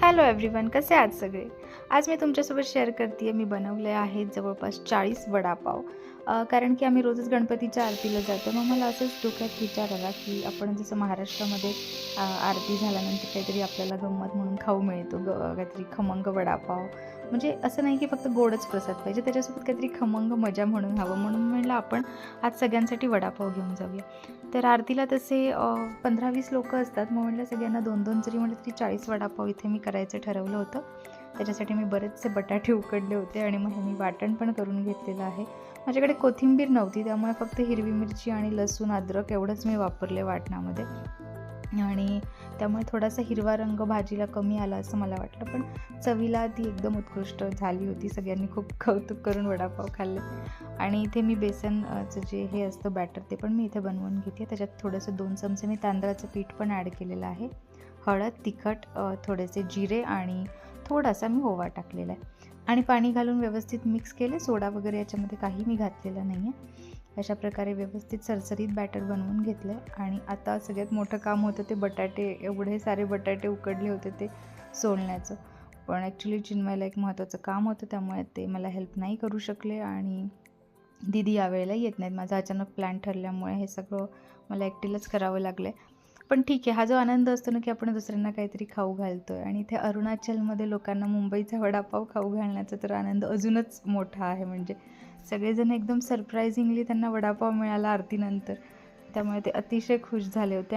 Hello everyone, कसे आहात सगळे? आज मी तुमच्यासोबत शेअर करते आहे, मी बनवले आहेत जवळपास 40 वडापाव. कारण की आम्ही रोजच गणपतीच्या आरतीला जातो. मग मला असंच डोक्यात विचार आला की आपण जसं महाराष्ट्रामध्ये आरती झाल्यानंतर काहीतरी आपल्याला गंमत म्हणून खाऊ मिळतो, काहीतरी खमंग वडापाव. म्हणजे असं नाही की फक्त गोडच प्रसाद पाहिजे, त्याच्यासोबत काहीतरी खमंग मजा म्हणून हवं. म्हणून म्हटलं आपण आज सगळ्यांसाठी वडापाव घेऊन जाऊया. तर आरतीला तसे 15-20 लोकं असतात. मग म्हटलं सगळ्यांना 2-2 जरी म्हटलं तरी 40 वडापाव इथे मी करायचं ठरवलं होतं. त्याच्यासाठी मी बरेचसे बटाटे उकडले होते आणि मग हे मी वाटण पण करून घेतलेलं आहे. माझ्याकडे कोथिंबीर नव्हती, त्यामुळे फक्त हिरवी मिरची आणि लसूण, अद्रक एवढंच मी वापरले वाटणामध्ये. आणि त्यामुळे थोडासा हिरवा रंग भाजीला कमी आला असं मला वाटलं, पण चवीला ती एकदम उत्कृष्ट झाली होती. सगळ्यांनी खूप कौतुक करून वडापाव खाल्ले. आणि इथे मी बेसनचं जे हे असतं बॅटर, ते पण मी इथे बनवून घेते. त्याच्यात थोडंसं 2 चमचे मी तांदळाचं पीठ पण ॲड केलेलं आहे. हळद, तिखट, थोडेसे जिरे आणि थोडासा मी ओवा टाकलेला आहे. आणि पाणी घालून व्यवस्थित मिक्स केले. सोडा वगैरे याच्यामध्ये काही मी घातलेलं नाही आहे. अशा प्रकारे व्यवस्थित सरसरीत बॅटर बनवून घेतलं आहे. आणि आता सगळ्यात मोठं काम होतं ते बटाटे, एवढे सारे बटाटे उकडले होते ते सोलण्याचं. पण ॲक्च्युली चिन्मयला एक महत्त्वाचं काम होतं, त्यामुळे ते मला हेल्प नाही करू शकले. आणि दीदी यावेळेला येत नाहीत. माझा अचानक प्लॅन ठरल्यामुळे हे सगळं मला एकटीलाच करावं लागलं आहे. पण ठीक आहे, हा जो आनंद असतो ना की आपण दुसऱ्यांना काहीतरी खाऊ घालतो आहे. आणि इथे अरुणाचलमध्ये लोकांना मुंबईचा वडापाव खाऊ घालण्याचा तर आनंद अजूनच मोठा आहे. म्हणजे सगळेजण एकदम सरप्रायझिंगली त्यांना वडापाव मिळाला आरतीनंतर, त्यामुळे ते अतिशय खुश झाले होते.